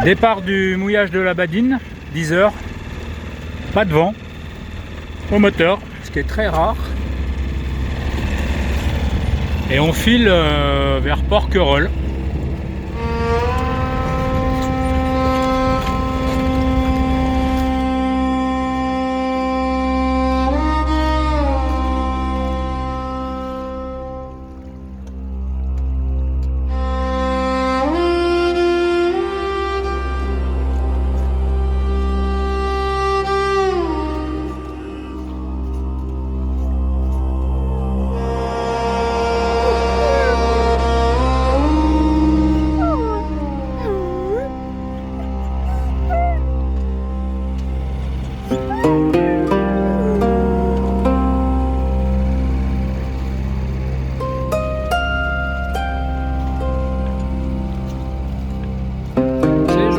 Départ du mouillage de la Badine, 10 h. Pas de vent au moteur, ce qui est très rare. Et on file vers Porquerolles.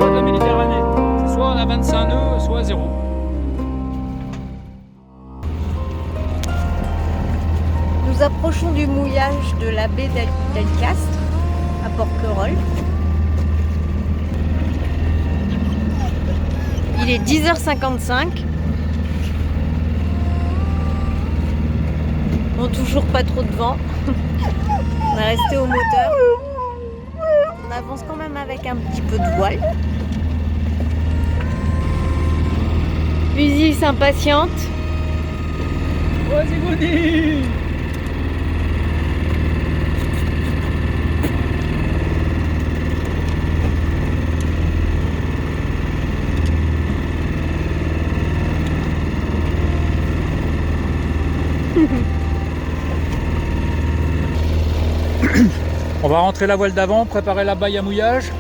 De la Méditerranée, soit on a 25 nœuds, soit 0. Nous approchons du mouillage de la baie d'Alcastre à Porquerolles. Il est 10 h 55. Bon, toujours pas trop de vent. On est resté au moteur. On avance quand même avec un petit peu de voile. Uzi s'impatiente. Vas-y, Goody! On va rentrer la voile d'avant, préparer la baille à mouillage.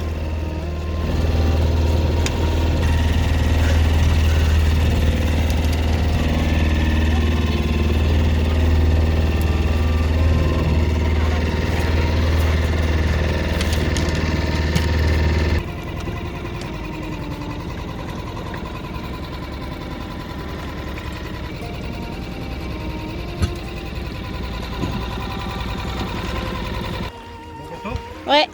Ouais.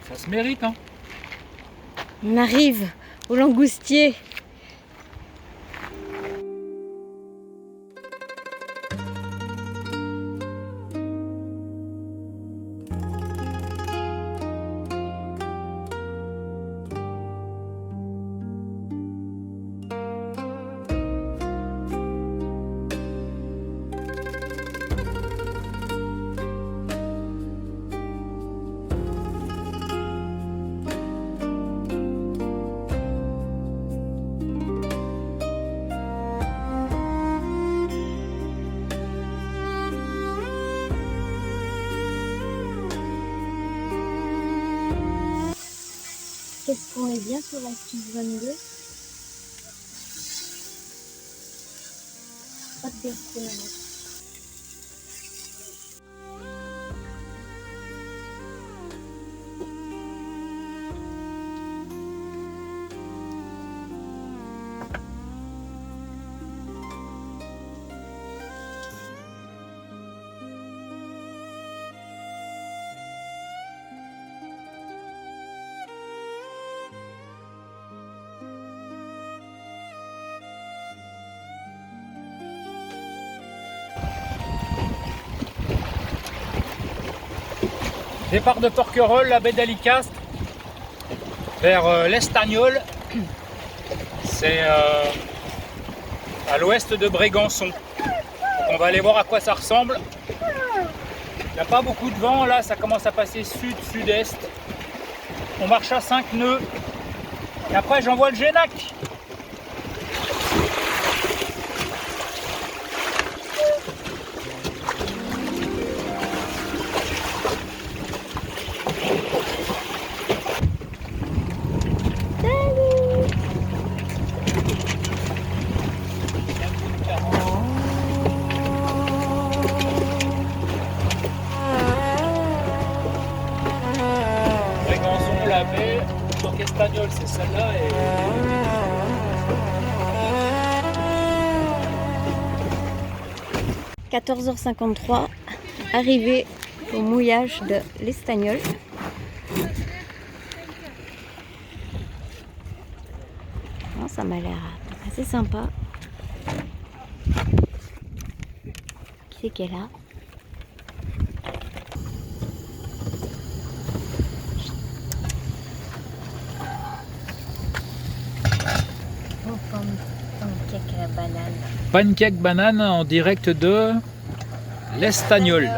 Ça se mérite, hein. On arrive au Langoustier. Qu'est-ce qu'on est bien sur la 622. Pas de gastronomie. Départ de Porquerolles, la baie d'Alicastre, vers l'Estagnol. C'est à l'ouest de Brégançon. Donc on va aller voir à quoi ça ressemble. Il n'y a pas beaucoup de vent, là ça commence à passer sud-sud-est. On marche à 5 nœuds. Et après j'envoie le Génac. Brégançon, la baie, donc Estagnol, c'est celle-là. Et... 14h53, arrivée au mouillage de l'Estagnol. Oh, ça m'a l'air assez sympa. Qui c'est qui est là? Pancake à banane. Pancake banane en direct de l'Estagnol.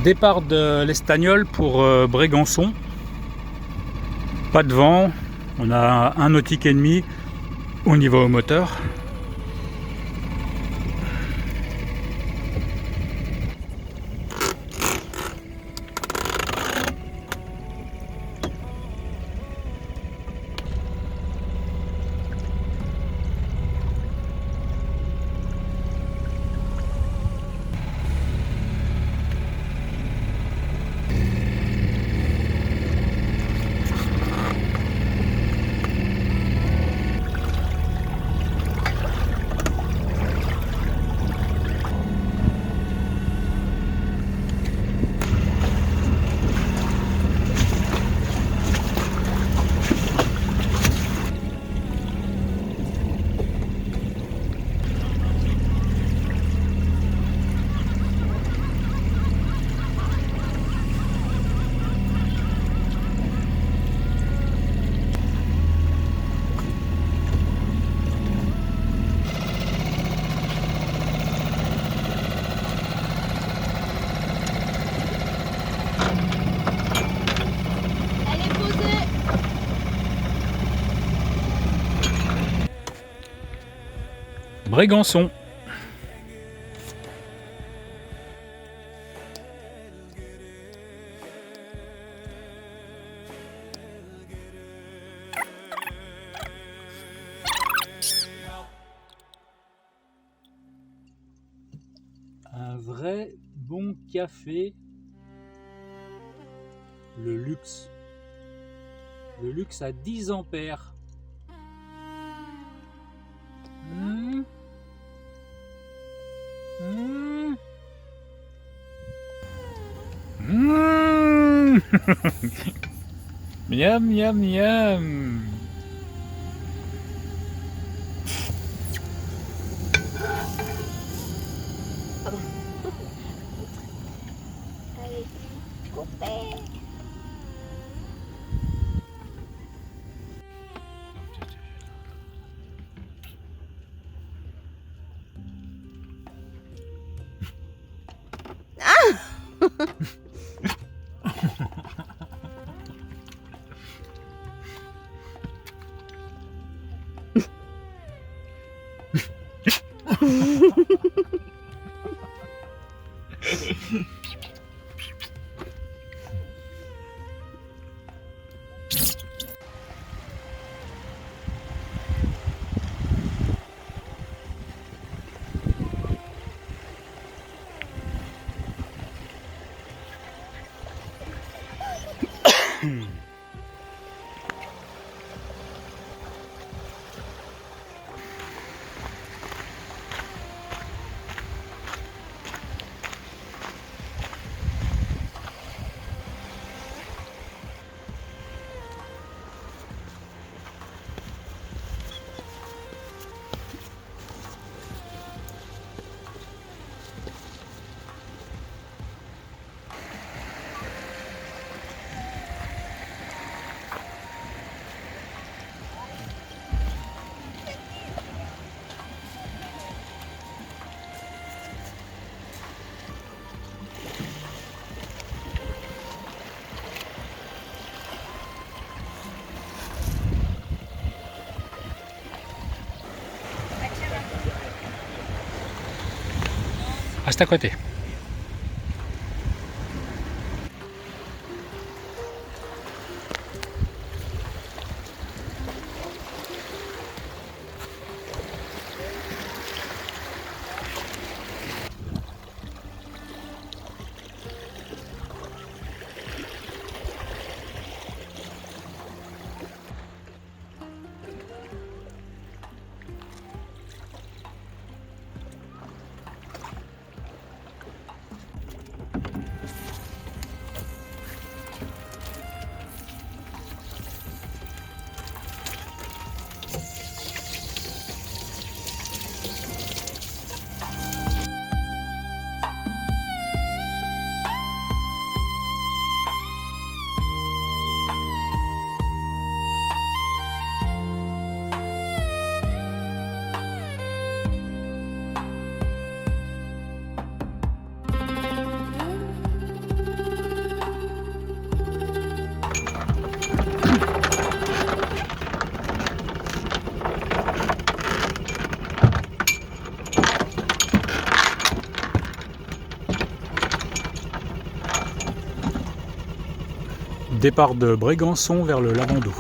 Départ de l'Estagnol pour Brégançon. Pas de vent, on a 1 nautique et demi au niveau moteur. Brégançon. Un vrai bon café. Le luxe. Le luxe à 10 ampères. Miam, miam, miam. Allez, coupez. Reste à côté. Départ de Brégançon vers le Lavandou.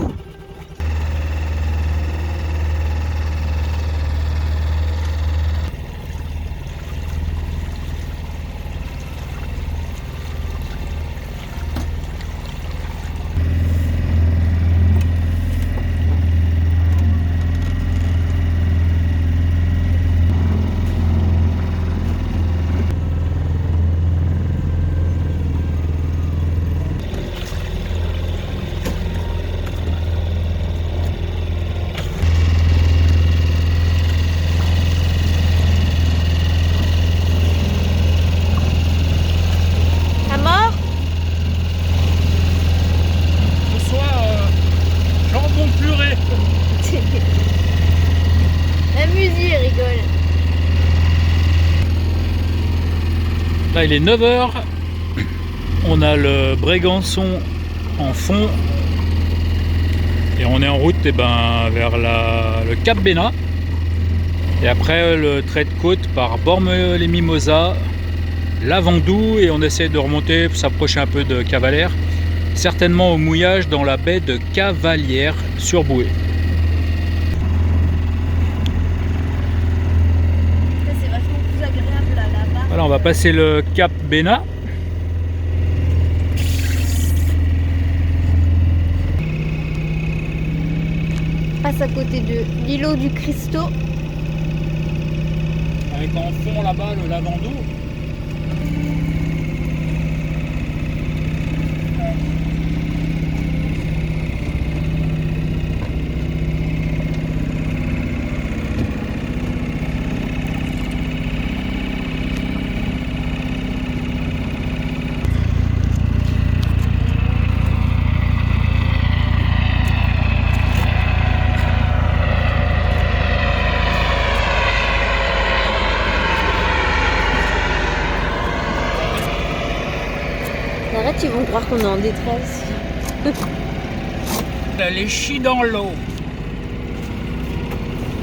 Là il est 9 h, on a le Brégançon en fond et on est en route vers le Cap Bénat et après le trait de côte par Bormes-les-Mimosas, Lavandou, et on essaie de remonter pour s'approcher un peu de Cavalère, certainement au mouillage dans la baie de Cavalière sur Bouée. C'est vachement plus agréable là-bas. Voilà, on va passer le cap Béna. Passe à côté de l'îlot du Christo. Avec en fond là-bas le Lavando. Arrête, ils vont croire qu'on est en détresse. Les chis dans l'eau.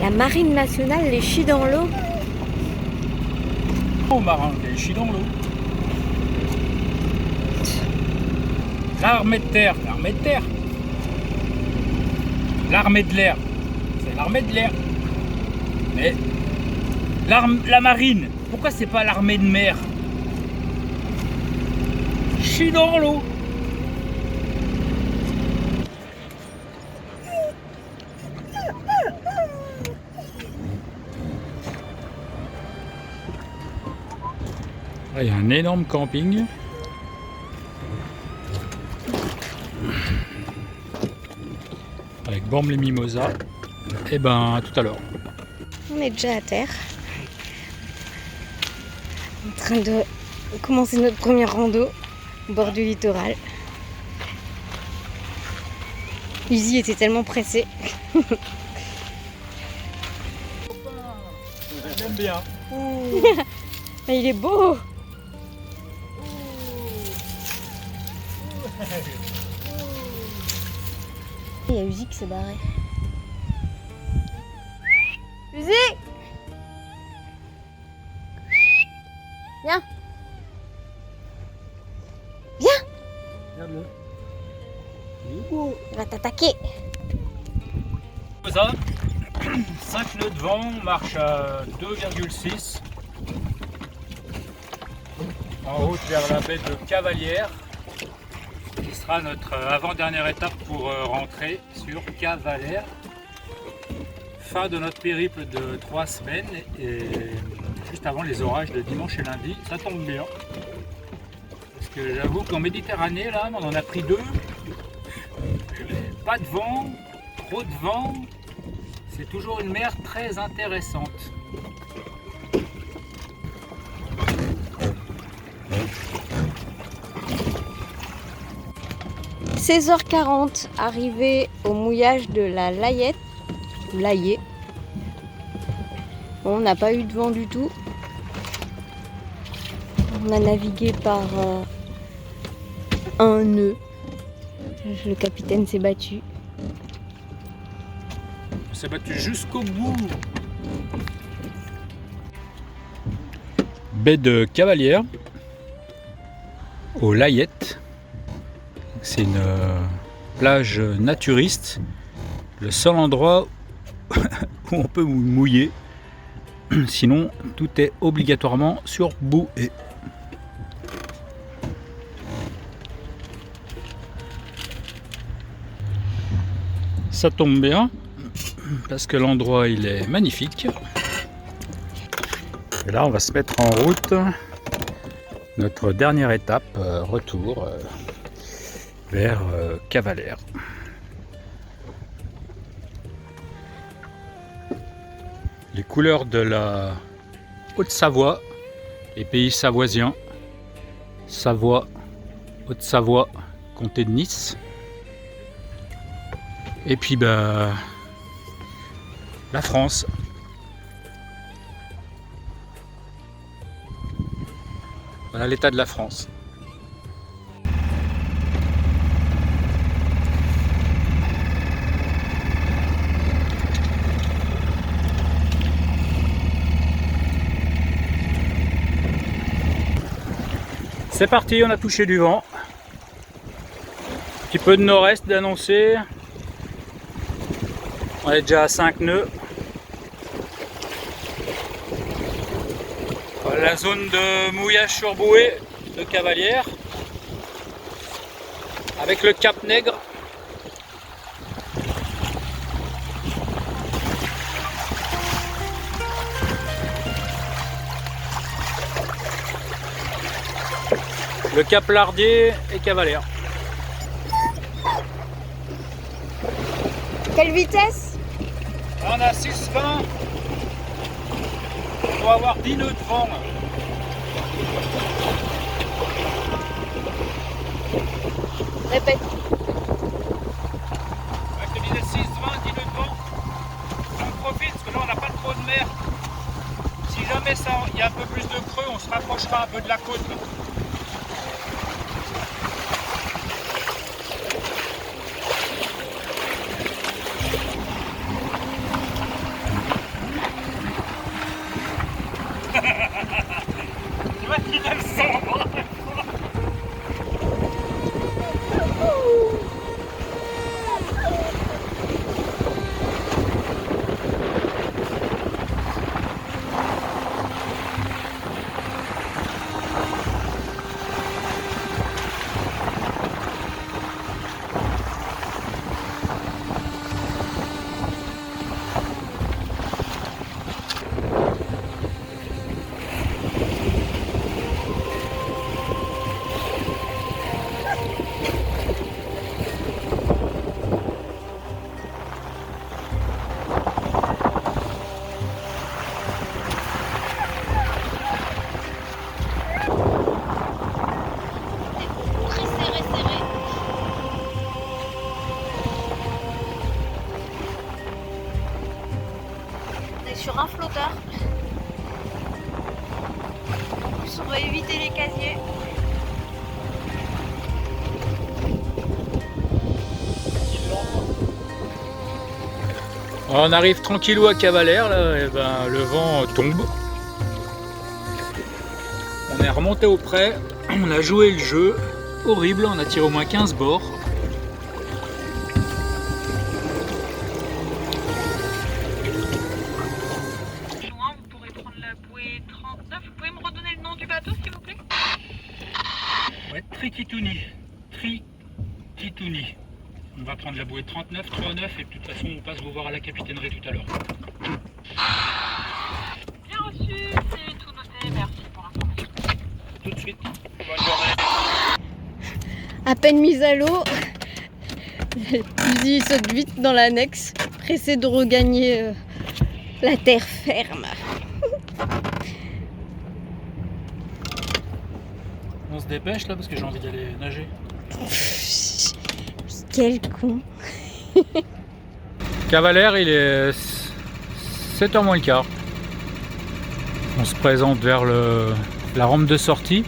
La marine nationale les chie dans l'eau. Oh marin, les chis dans l'eau. L'armée de terre, l'armée de terre. L'armée de l'air, c'est l'armée de l'air. Mais la marine, pourquoi c'est pas l'armée de mer? Chie dans l'eau. Il y a un énorme camping. Avec Bormes les Mimosas. Et ben à tout à l'heure. On est déjà à terre. En train de commencer notre première rando au bord du littoral. Izzy était tellement pressé. J'aime bien. Il est beau. Il y a Uzi qui s'est barré. Uzi! Viens! Viens! Regarde-le. Il va t'attaquer. Ça, 5 nœuds de vent, on marche à 2,6 en route vers la baie de Cavalière, qui sera notre avant-dernière étape pour rentrer sur Cavalère. Fin de notre périple de 3 semaines et juste avant les orages de dimanche et lundi. Ça tombe bien parce que j'avoue qu'en Méditerranée là on en a pris 2. Pas de vent, trop de vent, c'est toujours une mer très intéressante. « 16h40, arrivé au mouillage de la Layette. Layet. Bon, on n'a pas eu de vent du tout. On a navigué par un nœud. Le capitaine s'est battu. On s'est battu jusqu'au bout. Baie de Cavalière, au Layette. C'est une plage naturiste. Le seul endroit où on peut mouiller. Sinon, tout est obligatoirement sur bouée. Ça tombe bien parce que l'endroit il est magnifique. Et là on va se mettre en route. Notre dernière étape, retour vers Cavalère. Les couleurs de la Haute-Savoie, les pays savoisiens, Savoie, Haute-Savoie, comté de Nice. Et puis la France. Voilà l'état de la France. C'est parti, on a touché du vent. Un petit peu de nord-est d'annoncer. On est déjà à 5 nœuds. Voilà la zone de mouillage sur bouée de Cavalière avec le Cap Nègre. Le Cap Lardier et Cavalière. Quelle vitesse? On a 6,20. On doit avoir 10 nœuds de vent. Répète. Je te disais 6,20, 10 nœuds de vent. On profite parce que là on n'a pas trop de mer. Si jamais il y a un peu plus de creux, on se rapprochera un peu de la côte. Là. Tu vois qu'il a le sang. Sur un flotteur. On va éviter les casiers. On arrive tranquillou à Cavalaire, là, et ben, le vent tombe. On est remonté au près, on a joué le jeu, horrible, on a tiré au moins 15 bords. Vous pourrez prendre la bouée 39. Vous pouvez me redonner le nom du bateau s'il vous plaît? Ouais, Trikitouni. Trikitouni. On va prendre la bouée 39, 39 et de toute façon on passe vous voir à la capitainerie tout à l'heure. Bien reçu, c'est tout noté. Merci pour l'information. Tout de suite. Bonne journée. À peine mise à l'eau, le fusil saute vite dans l'annexe, pressé de regagner la terre ferme. On se dépêche là parce que j'ai envie d'aller nager. Quel con. Cavalaire, il est 7h moins le quart. On se présente vers la rampe de sortie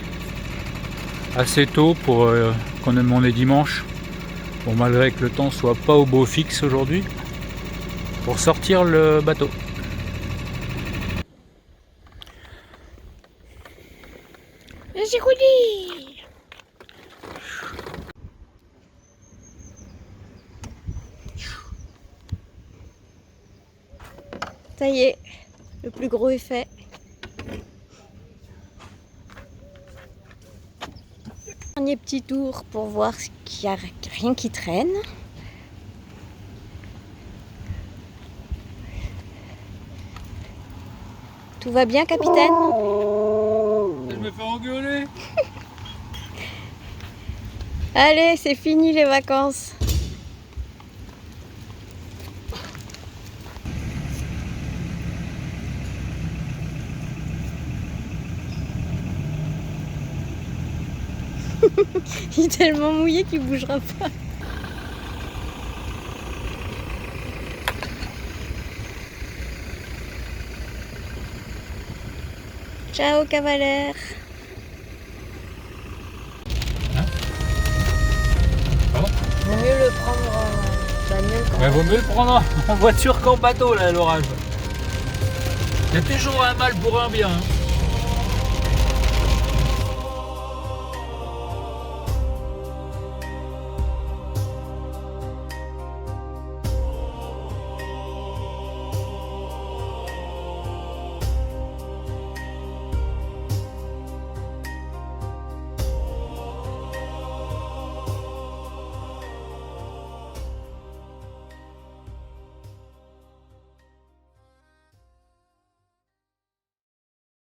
assez tôt pour qu'on est dimanche. Bon, malgré que le temps soit pas au beau fixe aujourd'hui, pour sortir le bateau. J'ai roulé. Ça y est, le plus gros est fait. Dernier petit tour pour voir qu'il n'y a rien qui traîne. Tout va bien, capitaine? Je me fais engueuler. Allez, c'est fini les vacances. Il est tellement mouillé qu'il bougera pas. Ciao Cavalaire. Vaut mieux le prendre en bagnole quand Ouais, vaut mieux le prendre en voiture qu'en bateau là, l'orage. Il y a toujours un mal pour un bien. Hein.